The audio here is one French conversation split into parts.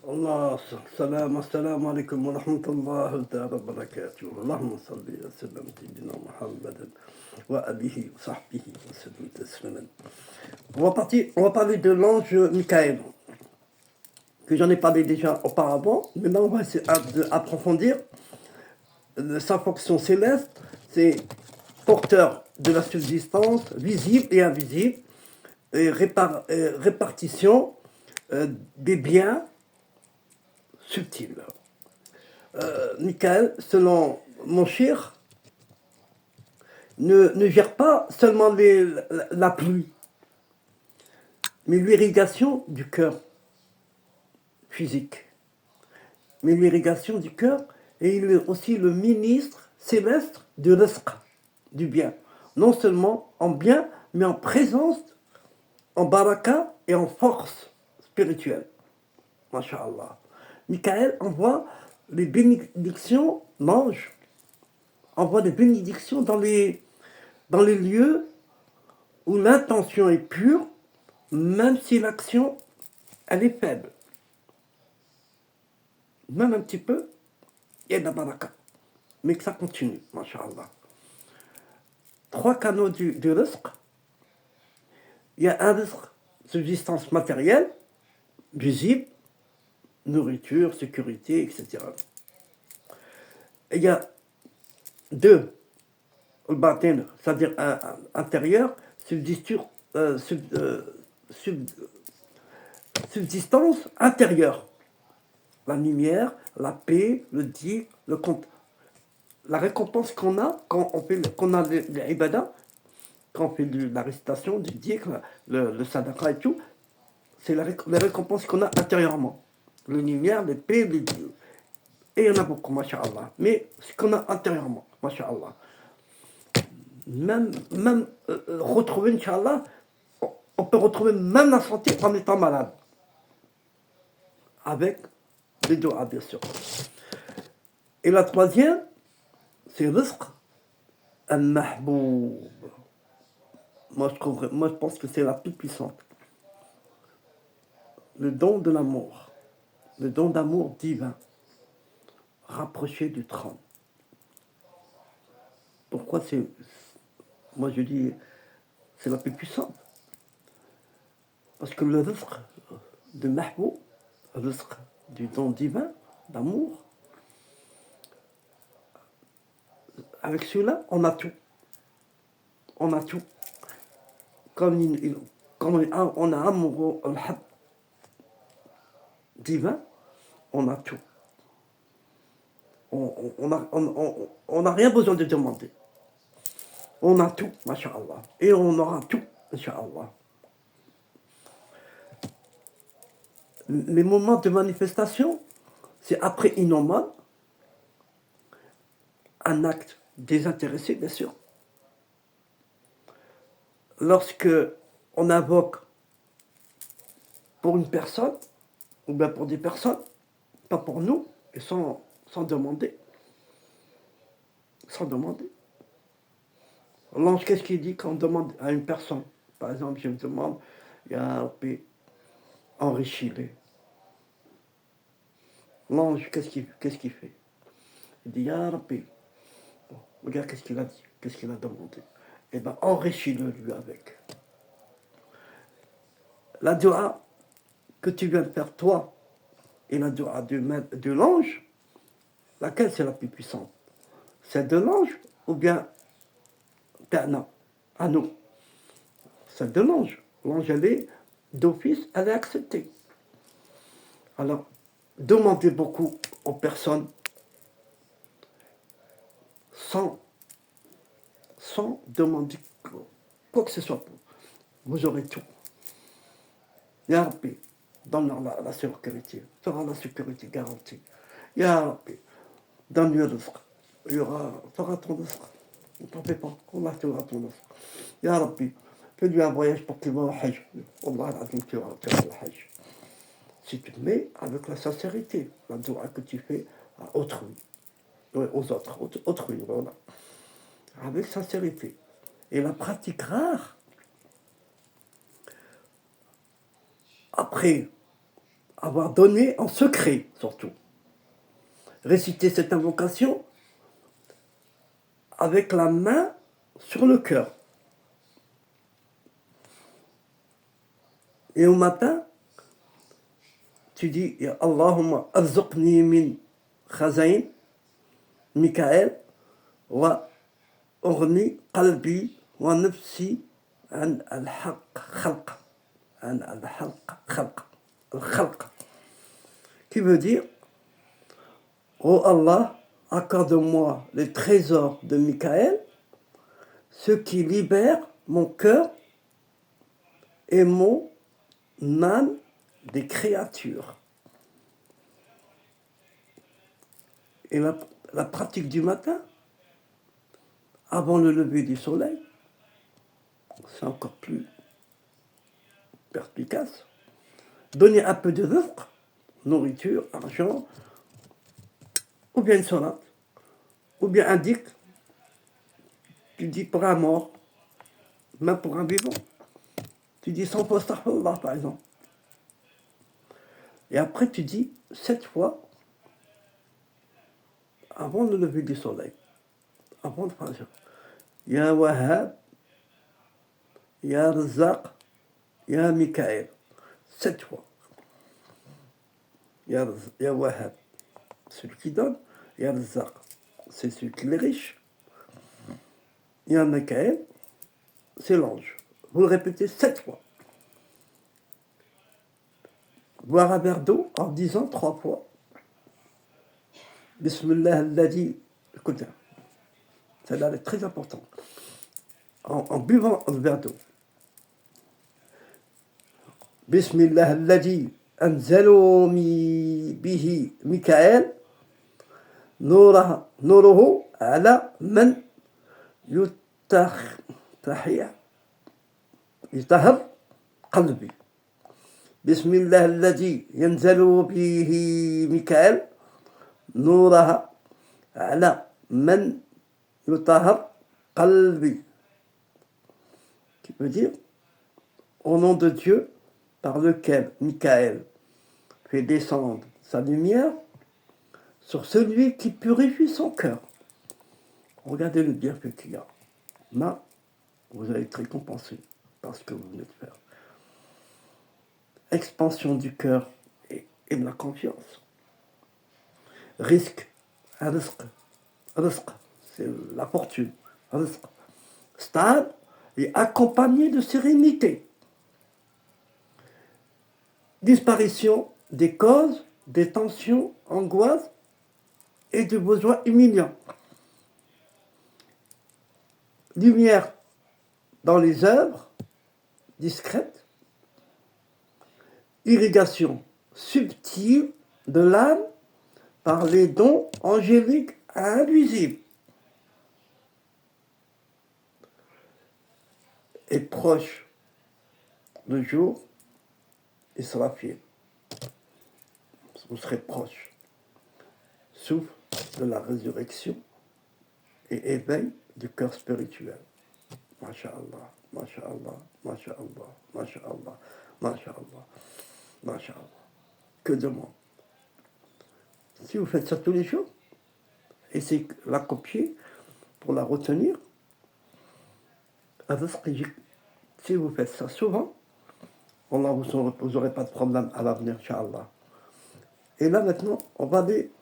الله السلام عليكم ورحمة الله تعالى وبركاته. اللهم صل وسلم سيدنا محمد وآله وصحبه وسلم تسليما. On va parler de l'ange Michael, que j'en ai parlé déjà auparavant. Maintenant, on va essayer d'approfondir sa fonction céleste. C'est porteur de la subsistance visible et invisible, et répartition des biens subtils. Michael, selon mon cher, ne gère pas seulement la pluie, mais l'irrigation du cœur physique, mais l'irrigation du cœur, et il est aussi le ministre céleste de rizq, du bien. Non seulement en bien, mais en présence, en baraka et en force spirituelle. Masha'Allah. Michael envoie les bénédictions, l'ange envoie des bénédictions dans les lieux où l'intention est pure, même si l'action, elle est faible. Même un petit peu, il y a de la baraka. Mais que ça continue, masha'Allah. 3 canaux du rizq. Il y a un rizq, subsistance matérielle, visible, nourriture, sécurité, etc. Et il y a 2, le batin, c'est-à-dire intérieur, subsistance intérieure. La lumière, la paix, le dhikr, la récompense qu'on a quand on fait l'ibada, quand on fait la récitation, du dhikr, le sadaqa et tout, c'est les récompenses qu'on a intérieurement. La lumière, les paix, les dhikr. Et il y en a beaucoup, masha'Allah. Mais ce qu'on a intérieurement, masha'Allah. Même retrouver, Inch'Allah, on peut retrouver même la santé en étant malade. Avec les doigts, bien sûr. Et la troisième, c'est rizq al-mahboub. Moi, je pense que c'est la plus puissante. Le don de l'amour. Le don d'amour divin. Rapproché du trône. Pourquoi moi je dis, c'est la plus puissante. Parce que le rizq de mahboub, le rizq du don divin, d'amour, avec celui-là, on a tout. On a tout. Comme on a amoureux divin, on a tout. On n'a rien besoin de demander. On a tout, masha'Allah. Et on aura tout, masha'Allah. Les moments de manifestation, c'est après innomable, un acte désintéressé, bien sûr. Lorsque on invoque pour une personne, ou bien pour des personnes, pas pour nous, et sans demander. Sans demander. L'ange, qu'est-ce qu'il dit quand on demande à une personne? Par exemple, je me demande, Ya Rabbi, enrichis-les. L'ange, qu'est-ce qu'il fait? Il dit, Ya Rabbi, regarde qu'est-ce qu'il a dit, qu'est-ce qu'il a demandé. Eh bien, enrichis-le lui avec. La dua que tu viens de faire toi, et la dua de l'ange, laquelle c'est la plus puissante? Celle de l'ange ou bien Ta'na, à nous? Celle de l'ange. L'ange, elle est d'office, elle est acceptée. Alors, demandez beaucoup aux personnes sans demander quoi que ce soit. Vous aurez tout. Ya Rabbi, donne-leur la sécurité. Tu auras la sécurité garantie. Ya Rabbi, donne-lui le rizq. Tu auras ton rizq. Ne t'en fais pas. Allah te aura ton rizq. Ya Rabbi, fais-lui un voyage pour qu'il va au Hajj. Allah tu auras le Hajj. Si tu te mets avec la sincérité, la dua que tu fais à autrui, aux autres, autrui, voilà. Avec sincérité. Et la pratique rare, après avoir donné en secret surtout. Réciter cette invocation avec la main sur le cœur. Et au matin, tu dis Ya Allahumma arzuqni min khazain Mikaël wa أغني قلبي ونفسي عن الحق خلق عن الحق خلق الخلق qui veut dire oh Allah accorde-moi les trésors de Michael ce qui libère mon cœur et mon âme des créatures. Et la pratique du matin avant le lever du soleil, c'est encore plus perspicace. Donner un peu de rizq, nourriture, argent, ou bien une sonate, ou bien un dik, tu dis pour un mort, même pour un vivant. Tu dis 100 fois astaghfirullah par exemple. Et après tu dis 7 fois avant le lever du soleil, avant de faire Ya Wahhab, Ya Razzaq, Ya Mikaël. 7 fois. Ya Wahhab, celui qui donne. Ya Razzaq, c'est celui qui est riche. Ya Mikaël, c'est l'ange. Vous le répétez 7 fois. Boire un verre d'eau en disant 3 fois Bismillah alladhi. Écoutez, celle-là est très importante. En buvant un verre d'eau. Bismillah alladhi anzalo bihi Mikaël nuruhu ala man yutahhir qalbi. بسم الله الذي ينزل به ميكائيل نورها على من يطهر قلبي. Qui veut dire au nom de Dieu par lequel Michaël fait descendre sa lumière sur celui qui purifie son cœur. Regardez le bienfait qu'il y a. Là, vous allez être récompensé par ce que vous venez de faire. Expansion du cœur et de la confiance. Risque, rizq, c'est la fortune. Rizq, stable et accompagné de sérénité. Disparition des causes, des tensions, angoisses et de besoins humiliants. Lumière dans les œuvres discrètes. Irrigation subtile de l'âme par les dons angéliques invisibles. Et proche le jour, il sera fier. Vous serez proche. Souffle de la résurrection et éveil du cœur spirituel. Masha'Allah, Masha'Allah, Masha'Allah, Masha'Allah, Masha'Allah. Masha'Allah. Que de monde. Si vous faites ça tous les jours, essayez de la copier pour la retenir. Si vous faites ça souvent, Allah, vous n'aurez pas de problème à l'avenir, Inch'Allah. Et là maintenant, on va aller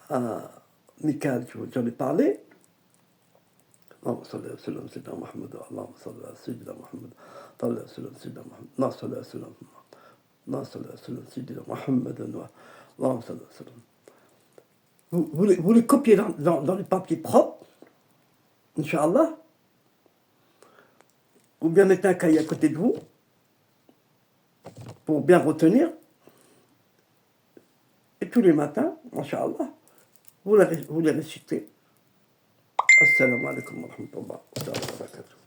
à Michaël, j'en ai parlé. اللهم صل وسلم سيدنا محمد اللهم صل على سيدنا محمد صل وسلم سيدنا محمد اللهم صل وسلم اللهم صل وسلم سيدنا محمد اللهم صل وسلم. Vous les copiez dans les papiers propres, Inch'Allah, ou bien mettez un cahier à côté de vous pour bien retenir. Et tous les matins, Inch'Allah, vous les récitez. Assalamu alaikum wa rahmatullah wa barakatuh.